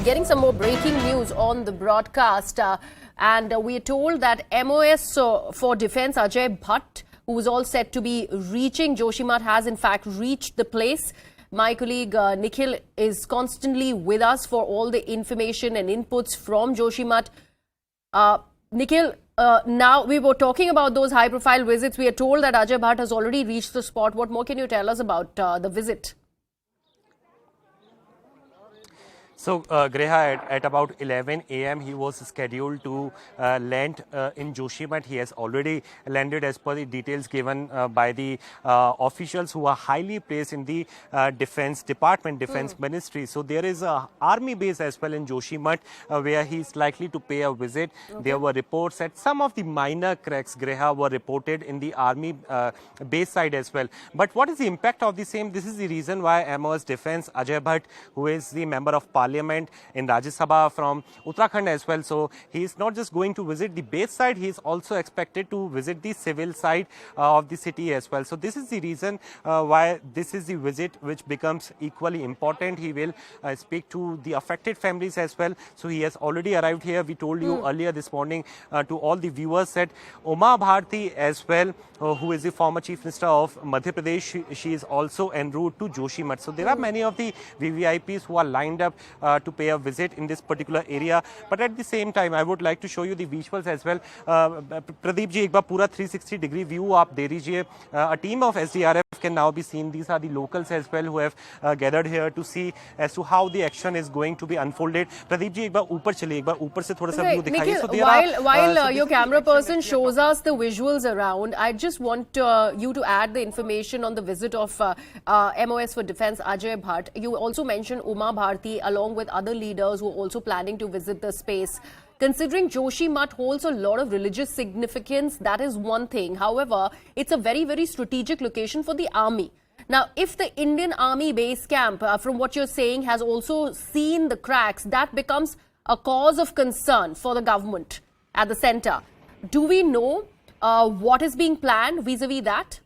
getting some more breaking news on the broadcast. We are told that MOS for Defence Ajay Bhatt, who was all set to be reaching Joshimath, has in fact reached the place. My colleague Nikhil is constantly with us for all the information and inputs from Joshimath. Nikhil, now we were talking about those high-profile visits. We are told that Ajay Bhatt has already reached the spot. What more can you tell us about the visit? So, Greha, at about 11 a.m. he was scheduled to land in Joshimath. He has already landed as per the details given by the officials who are highly placed in the Defence Department, Defence Ministry. So there is a army base as well in Joshimath where he is likely to pay a visit. Okay. There were reports that some of the minor cracks, Greha, were reported in the army base side as well. But what is the impact of the same? This is the reason why MOS Defence Ajay Bhatt, who is the member of Parliament in Rajya Sabha from Uttarakhand as well. So he is not just going to visit the base side, he is also expected to visit the civil side of the city as well. So this is the reason why this is the visit which becomes equally important. He will speak to the affected families as well. So he has already arrived here. We told you earlier this morning to all the viewers that Uma Bharti as well, who is the former Chief Minister of Madhya Pradesh, she is also en route to Joshimath. So there are many of the VVIPs who are lined up to pay a visit in this particular area. But at the same time, I would like to show you the visuals as well. Pradeep ji, एक बार पूरा 360-degree view आप दे दीजिए. A team of SDRF can now be seen. These are the locals as well who have gathered here to see as to how the action is going to be unfolded. Pradeep ji, एक बार ऊपर चलिए, एक बार ऊपर से थोड़ा सा view दिखाइए. So while your camera person shows us the visuals around, I just want you to add the information on the visit of MOS for Defence Ajay Bhatt. You also mentioned Uma Bharti along with other leaders who are also planning to visit the space. Considering Joshimath holds a lot of religious significance, that is one thing. However, it's a very, very strategic location for the army. Now, if the Indian Army base camp, from what you're saying, has also seen the cracks, that becomes a cause of concern for the government at the centre. Do we know what is being planned vis-a-vis that?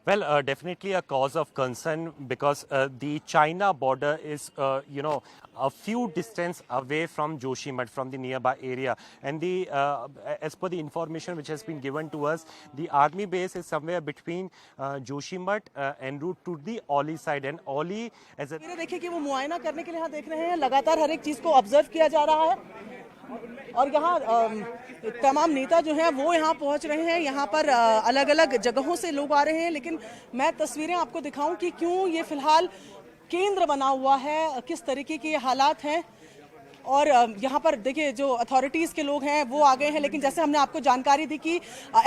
Well, definitely a cause of concern because the China border is, a few distance away from Joshimath, from the nearby area. And the as per the information which has been given to us, the army base is somewhere between Joshimath en route to the Oli side. And Oli as a... देखिए कि वो मुआयना करने के लिए यहाँ देख रहे हैं, लगातार हर एक चीज को ऑब्जर्व किया जा रहा है और यहाँ तमाम नेता जो हैं वो यहाँ पहुँच रहे हैं. यहाँ पर अलग अलग जगहों से लोग आ रहे हैं, लेकिन मैं तस्वीरें आपको दिखाऊं कि क्यों ये फिलहाल केंद्र बना हुआ है, किस तरीके के हालात हैं. और यहाँ पर देखिए जो अथॉरिटीज़ के लोग हैं वो आ गए हैं, लेकिन जैसे हमने आपको जानकारी दी कि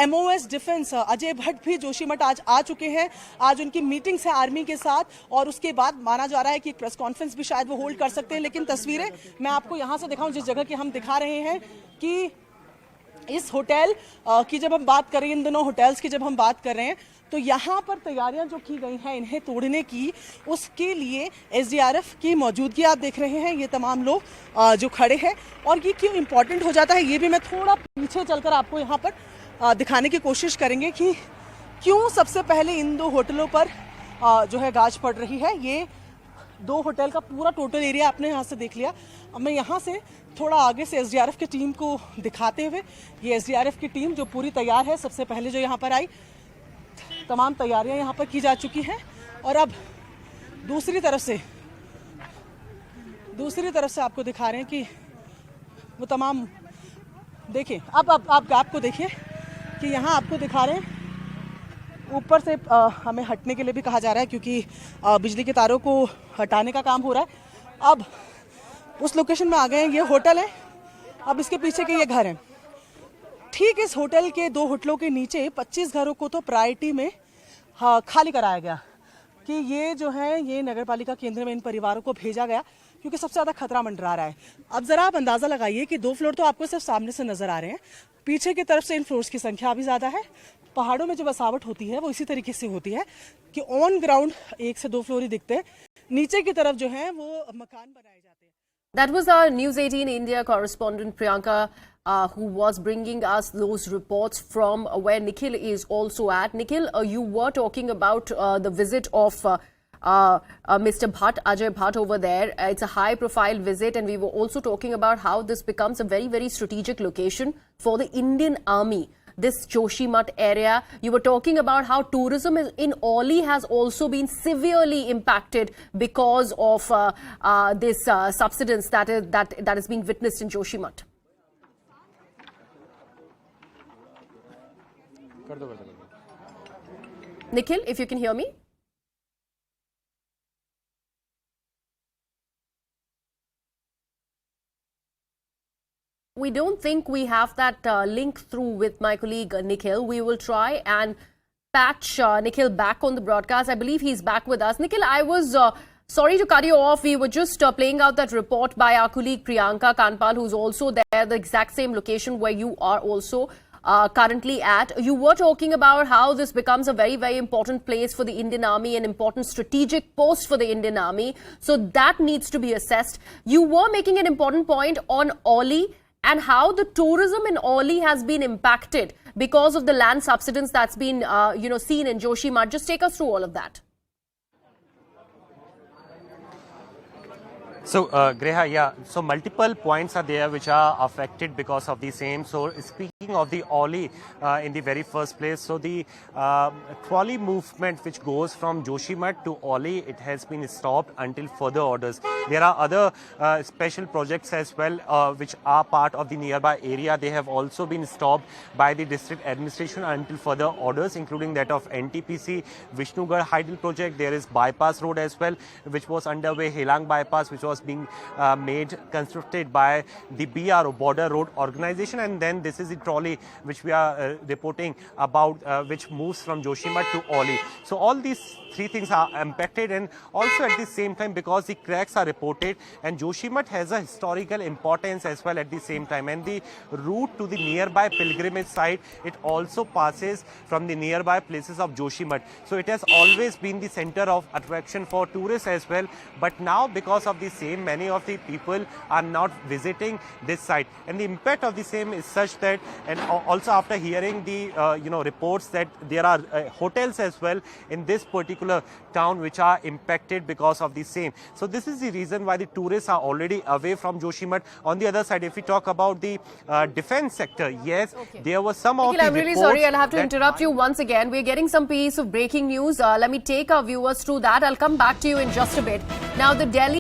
MOS डिफेंस अजय भट्ट भी जोशीमठ आज आ चुके हैं. आज उनकी मीटिंग्स है आर्मी के साथ और उसके बाद माना जा रहा है कि एक प्रेस कॉन्फ्रेंस भी शायद वो होल्ड कर सकते हैं. लेकिन तस्वीरें मैं आपको यहाँ से दिखाऊं जिस जगह की हम दिखा रहे हैं कि इस होटल की जब हम बात कर रहे हैं, इन दोनों होटल्स की जब हम बात कर रहे हैं, तो यहाँ पर तैयारियां जो की गई हैं इन्हें तोड़ने की, उसके लिए SDRF की मौजूदगी आप देख रहे हैं. ये तमाम लोग जो खड़े हैं और ये क्यों इम्पोर्टेंट हो जाता है ये भी मैं थोड़ा पीछे चलकर आपको यहाँ पर दिखाने की कोशिश करेंगे कि क्यों सबसे पहले इन दो होटलों पर जो है गाज पड़ रही है. ये दो होटल का पूरा टोटल एरिया आपने यहाँ से देख लिया. अब मैं यहाँ से थोड़ा आगे से SDRF की टीम को दिखाते हुए, ये SDRF की टीम जो पूरी तैयार है, सबसे पहले जो यहाँ पर आई, तमाम तैयारियां यहाँ पर की जा चुकी हैं. और अब दूसरी तरफ से आपको दिखा रहे हैं कि वो तमाम देखिए. अब आप गैप को देखिए कि यहाँ आपको दिखा रहे हैं ऊपर से हमें हटने के लिए भी कहा जा रहा है क्योंकि बिजली के तारों को हटाने का काम हो रहा है. अब उस लोकेशन में आ गए हैं. ये होटल है, अब इसके पीछे के ये घर हैं. ठीक इस होटल के दो होटलों के नीचे 25 घरों को तो प्रायोरिटी में खाली कराया गया कि ये जो है ये नगरपालिका केंद्र में इन परिवारों को भेजा गया क्योंकि सबसे ज़्यादा खतरा मंडरा रहा है. अब ज़रा आप अंदाज़ा लगाइए कि 2 फ्लोर तो आपको सिर्फ सामने से नज़र आ रहे हैं, पीछे की तरफ से इन फ्लोर्स की संख्या भी ज़्यादा है. पहाड़ों में जो बसावट होती है वो इसी तरीके से होती है कि ऑन ग्राउंड 1 से 2 फ्लोर ही दिखते हैं, नीचे की तरफ जो है वो मकान बनाए जाते हैं. That was our News 18 India correspondent Priyanka, who was bringing us those reports from where Nikhil is also at. Nikhil, you were talking about the visit of Mr. Bhatt, Ajay Bhatt over there. It's a high-profile visit, and we were also talking about how this becomes a very, very strategic location for the Indian Army. This Joshimath area, you were talking about how tourism in Oli has also been severely impacted because of this subsidence that is being witnessed in Joshimath. Nikhil, if you can hear me. We don't think we have that link through with my colleague Nikhil. We will try and patch Nikhil back on the broadcast. I believe he's back with us. Nikhil, I was sorry to cut you off. We were just playing out that report by our colleague Priyanka Kanpal, who's also there, the exact same location where you are also currently at. You were talking about how this becomes a very, very important place for the Indian Army, an important strategic post for the Indian Army. So that needs to be assessed. You were making an important point on Oli and how the tourism in Oli has been impacted because of the land subsidence that's been, seen in Joshimath. Just take us through all of that. So, Greha, yeah, so multiple points are there which are affected because of the same. So, speaking of the Oli in the very first place, so the trolley movement which goes from Joshimath to Oli, it has been stopped until further orders. There are other special projects as well which are part of the nearby area. They have also been stopped by the district administration until further orders, including that of NTPC, Vishnugarh Hydel project. There is bypass road as well, which was underway, Helang bypass, which was being constructed by the BRO, Border Road Organization, and then this is the trolley which we are reporting about, which moves from Joshimath to Oli. So all these three things are impacted, and also at the same time because the cracks are reported, and Joshimath has a historical importance as well at the same time, and the route to the nearby pilgrimage site, it also passes from the nearby places of Joshimath. So it has always been the center of attraction for tourists as well, but now because of the same, many of the people are not visiting this site, and the impact of the same is such that, and also after hearing the reports that there are hotels as well in this particular town which are impacted because of the same. So this is the reason why the tourists are already away from Joshimath. On the other side, if we talk about the defense sector, yes, there was some Nikhil, of the I'm really sorry, I'll have to interrupt you once again. We're getting some piece of breaking news. Let me take our viewers through that. I'll come back to you in just a bit. Now, the Delhi